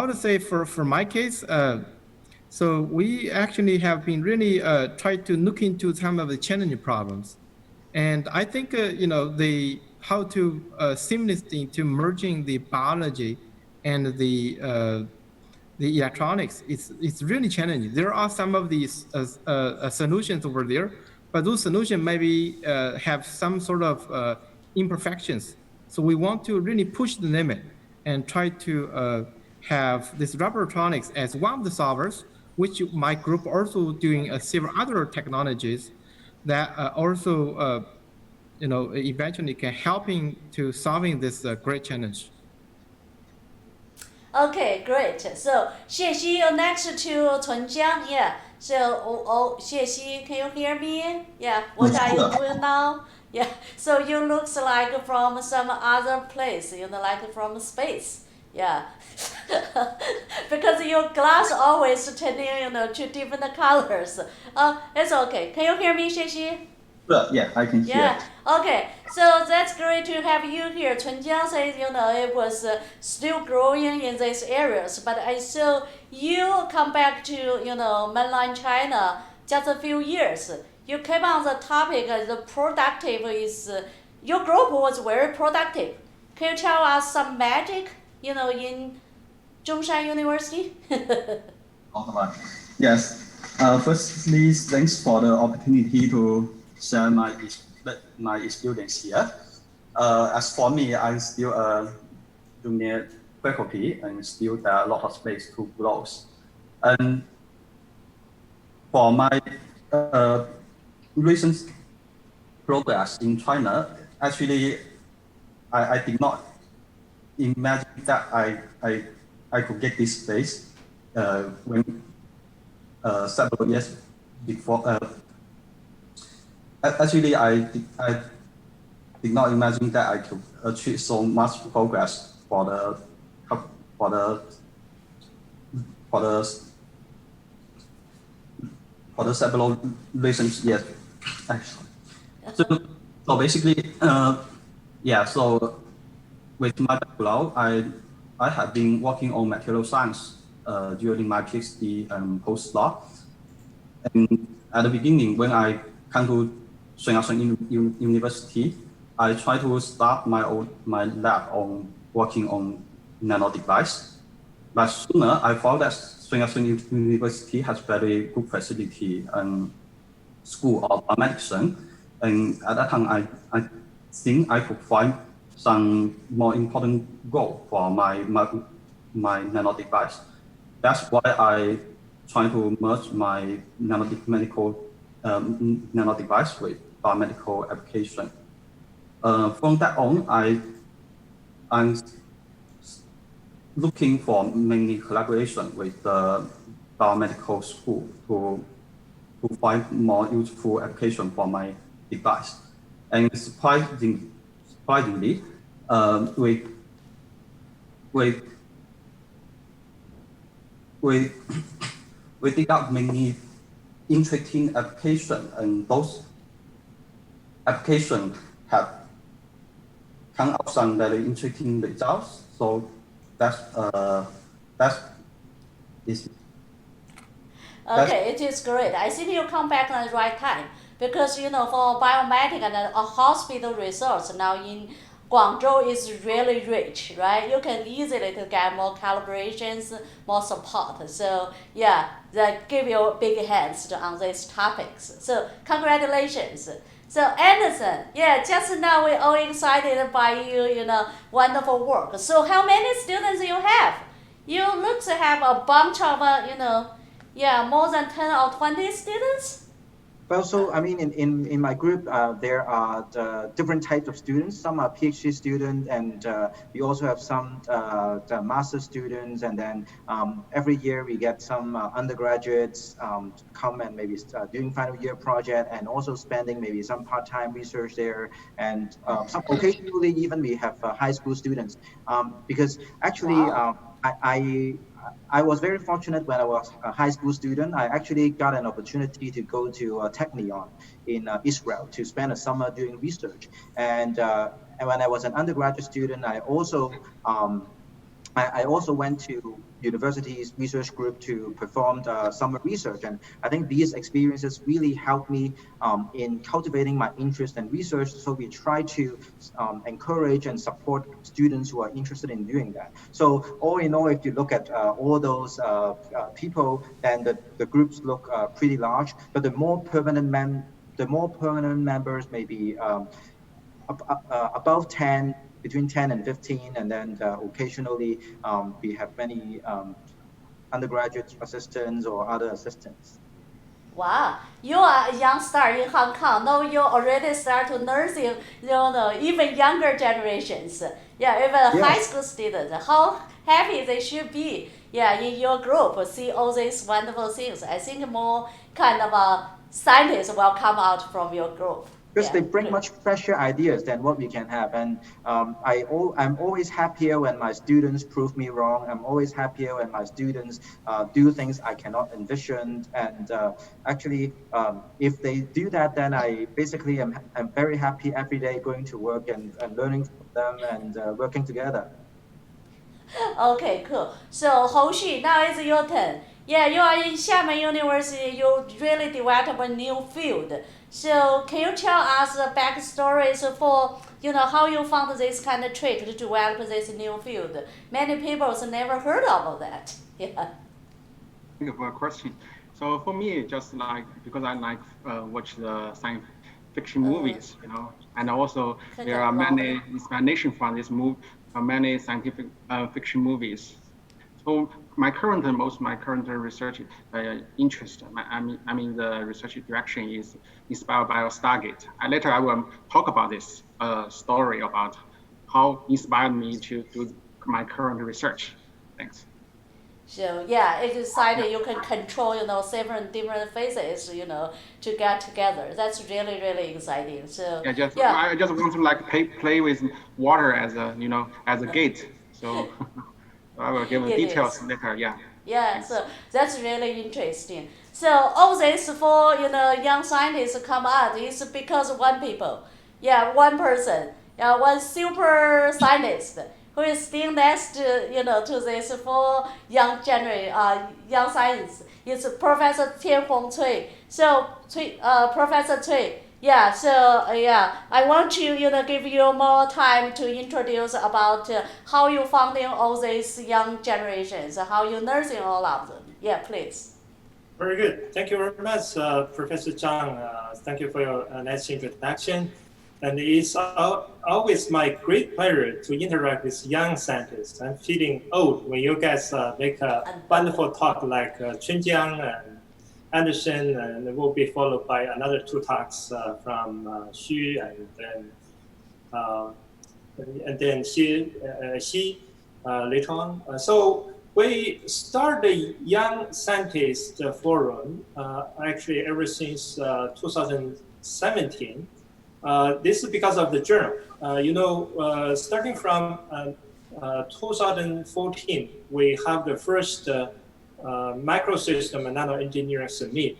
would say for my case. So we actually have been really trying to look into some of the challenging problems, and I think the how to seamlessly to merging the biology and the electronics. It's really challenging. There are some of these solutions over there, but those solutions maybe have some sort of imperfections. So we want to really push the limit and try to have this rubber electronics as one of the solvers, which my group also doing several other technologies that also eventually can helping to solving this great challenge. Okay, great. So, 谢希, next to 纯江, yeah. So, oh, 谢希, can you hear me? Yeah, what are you doing now? Yeah, so you looks like from some other place, like from space. Yeah. Because your glass always turning, to different colors. It's okay. Can you hear me, 谢希? Yeah, I can hear. Yeah. Okay. So that's great to have you here. Chunjiang says, it was still growing in these areas, but I saw you come back to, mainland China just a few years. You came on the topic the productive is, your group was very productive. Can you tell us some magic, in Zhongshan University? Yes. Firstly, thanks for the opportunity to share my experience here. As for me, I'm still a junior faculty, and still there are a lot of space to grow. And for my recent progress in China, actually, I did not imagine that I could get this space when several years before. Actually, I did not imagine that I could achieve so much progress for the several reasons. Yes. So basically, yeah. So with my background, I have been working on material science during my PhD and postdoc. And at the beginning, when I come to Sun University, I try to start my lab on working on nano device. But sooner, I found that Sun University has very good facility and school of medicine. And at that time, I think I could find some more important goal for my nano device. That's why I try to merge my medical nano device with biomedical application. From that on, I'm looking for many collaboration with the biomedical school to find more useful application for my device. And surprisingly, we dig out many interesting applications, and those applications have come out some very interesting results. So that's Okay, it is great. I think you come back at the right time. because for biomedical and hospital research now in Guangzhou is really rich, right? You can easily to get more collaborations, more support. So yeah, that give you big hands on these topics. So congratulations. So Anderson, yeah, just now we're all excited by you, wonderful work. So how many students you have? You look to have a bunch of, more than 10 or 20 students? Well, so I mean, in my group, there are different types of students. Some are PhD students, and we also have some the master students. And then every year we get some undergraduates come and maybe doing final year project, and also spending maybe some part-time research there. And some occasionally even we have high school students, because actually Wow. I was very fortunate when I was a high school student. I actually got an opportunity to go to Technion in Israel to spend a summer doing research. And when I was an undergraduate student, I also went to university's research group to perform summer research. And I think these experiences really helped me in cultivating my interest in research. So we try to encourage and support students who are interested in doing that. So all in all, if you look at all those people, then the groups look pretty large, but the more permanent members may be above 10, between 10 and 15, and then occasionally we have many undergraduate assistants or other assistants. Wow, you are a young star in Hong Kong. Now you already start to nursing, even younger generations. Yeah, even high Yes. school students. How happy they should be. Yeah, in your group, see all these wonderful things. I think more kind of scientists will come out from your group. Because Yeah, they bring good. much fresher ideas than what we can have. And I'm always happier when my students prove me wrong. I'm always happier when my students do things I cannot envision. And actually, if they do that, then I basically am very happy every day going to work and learning from them and working together. Okay, cool. So Houxu, now it's your turn. Yeah, you are in Xiamen University. You really develop a new field. So can you tell us the backstories for how you found this kind of trick to develop this new field? Many people have never heard of that. Yeah. Thank you for your question. So for me, just like because I like watch the science fiction movies, and also Kind there of are many long. inspiration from this movie, many scientific fiction movies. So most of my current research interest, I mean the research direction is inspired by Stargate. Later I will talk about this story about how inspired me to do my current research. Thanks. So yeah, it's Yeah. exciting. You can control, several different phases, to get together. That's really, really exciting. So Yeah, yeah, I just want to like play with water as a gate. So I will give the it details is. later. Yeah, Yeah, thanks. so that's really interesting. So all this for young scientists come out is because one people, yeah, one person, yeah, one super scientist who is still next to to this for young science. It's Professor Tianhong Cui. So Professor Cui, yeah, so yeah, I want to give you more time to introduce about how you founding all these young generations, how you nursing all of them. Yeah, please. Very good. Thank you very much, Professor Zhang. Thank you for your nice introduction. And it's always my great pleasure to interact with young scientists. I'm feeling old when you guys make a wonderful talk like Chunjiang and Anderson, and it will be followed by another two talks from Xu and then Xi later on. So we started the Young Scientist Forum actually ever since 2017. This is because of the journal. Starting from 2014, we have the first microsystem and nano-engineering summit.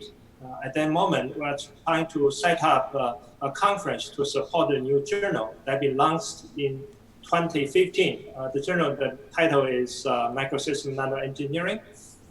At that moment, we were trying to set up a conference to support the new journal that we launched in 2015. The journal, the title is Microsystem Nano-Engineering.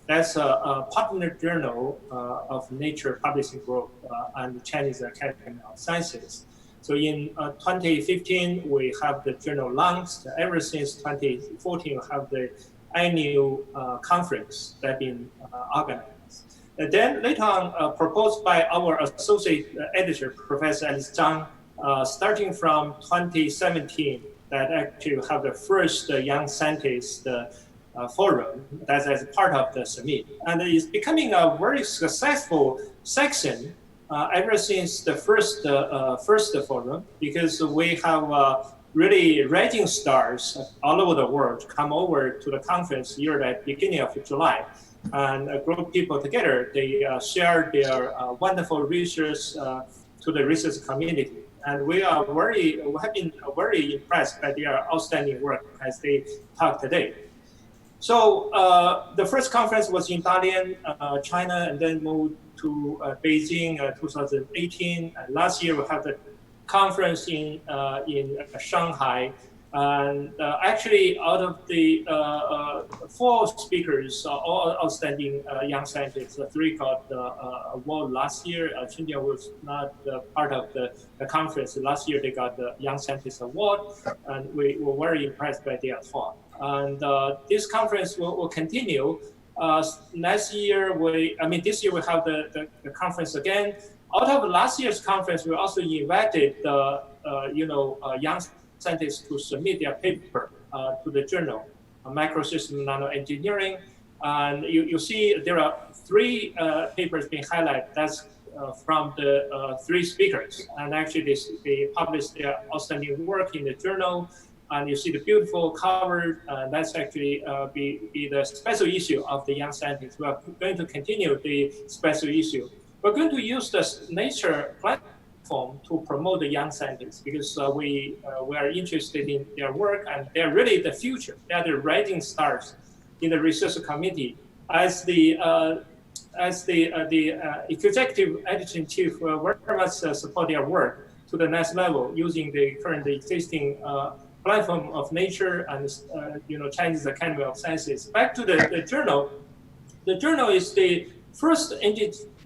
That's a partner journal of Nature Publishing Group and the Chinese Academy of Sciences. So in 2015, we have the journal launched. Ever since 2014, we have the annual conference that been organized. And then later on, proposed by our associate editor, Professor Alice Zhang, starting from 2017, that actually have the first young scientist forum that's as part of the summit. And it's becoming a very successful section ever since the first forum, because we have really rising stars all over the world come over to the conference here at the beginning of July. And a group of people together, they share their wonderful research to the research community. And we have been very impressed by their outstanding work as they talk today. So the first conference was in Dalian, China, and then moved to Beijing 2018. And last year we had the conference in Shanghai. And actually, out of the 4 speakers, all outstanding young scientists, 3 got the award last year. Xinjiang was not part of the conference. Last year, they got the Young Scientist Award, and we were very impressed by their thought. And this conference will continue. This year we have the conference again. Out of last year's conference, we also invited young scientists to submit their paper to the journal, Microsystem Nanoengineering. And you see there are 3 papers being highlighted. That's from the 3 speakers. And actually they published their outstanding work in the journal. And you see the beautiful cover. That's actually be the special issue of the Young Scientists. We are going to continue the special issue. We're going to use the Nature platform to promote the young scientists, because we are interested in their work, and they're really the future. They are the rising stars in the research community. As the executive editor-in-chief, very much support their work to the next level using the current existing platform of Nature and Chinese Academy of Sciences. Back to the journal. The journal is the first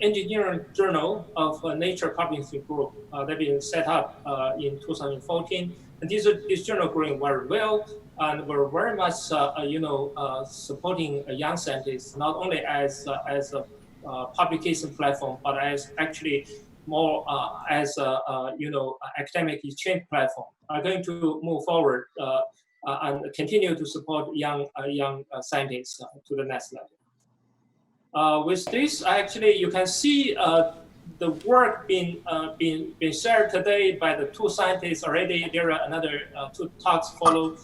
engineering journal of Nature Publishing Group that been set up in 2014. And this journal growing very well, and we're very much supporting young scientists, not only as a publication platform, but as actually more as a academic exchange platform. Are going to move forward and continue to support young scientists to the next level. With this, actually, you can see the work being shared today by the 2 scientists already. There are another 2 talks follow.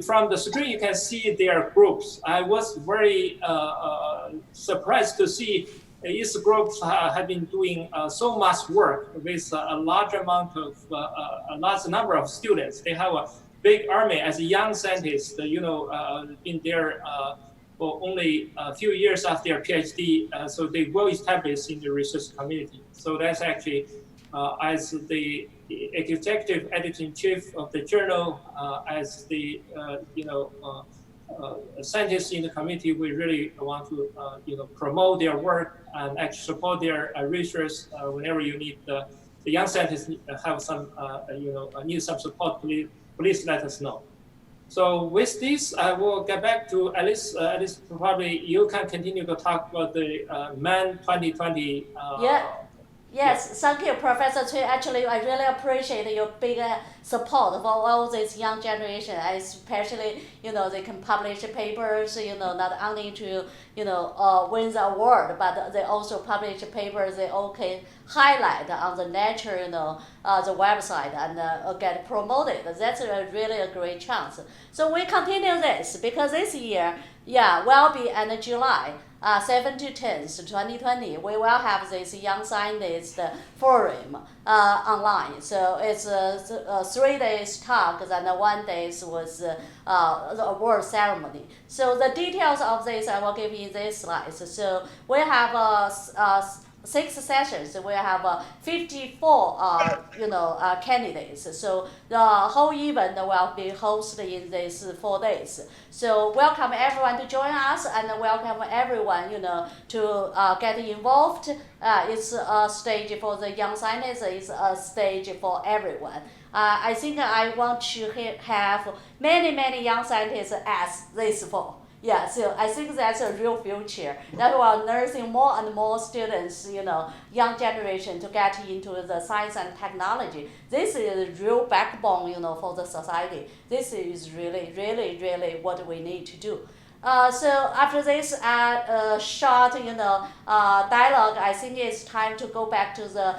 From the screen, you can see their groups. I was very surprised to see each group have been doing so much work with a large number of students. They have a big army as young scientists, in there for only a few years after their PhD, so they well established in the research community. So that's actually, as the executive editor-in-chief of the journal, as the scientists in the community, we really want to promote their work and actually support their research. Whenever you need the young scientists have some need some support, please let us know. So with this, I will get back to Alice. Alice, probably you can continue to talk about the MAN 2020. Yes, thank you, Professor Cui. Actually, I really appreciate your big support for all this young generation, especially, they can publish papers, not only to, win the award, but they also publish papers, they all can highlight on the Nature, the website and get promoted. That's really a great chance. So we continue this, because this year, will be in July. 7 to 10, 2020, we will have this Young Scientist Forum online. So it's 3 days talks and 1 day was the award ceremony. So the details of this I will give you in this slides. So we have 6 sessions, we have 54 candidates. So the whole event will be hosted in these 4 days. So welcome everyone to join us, and welcome everyone to get involved. It's a stage for the young scientists. It's a stage for everyone. I think I want to have many young scientists as this fall. Yeah, so I think that's a real future. That will nursing more and more students, young generation to get into the science and technology. This is real backbone, for the society. This is really what we need to do. So after this short, dialogue, I think it's time to go back to the,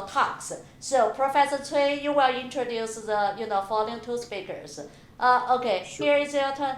talks. So Professor Cui, you will introduce the, following 2 speakers. Okay, Sure. Here is your turn.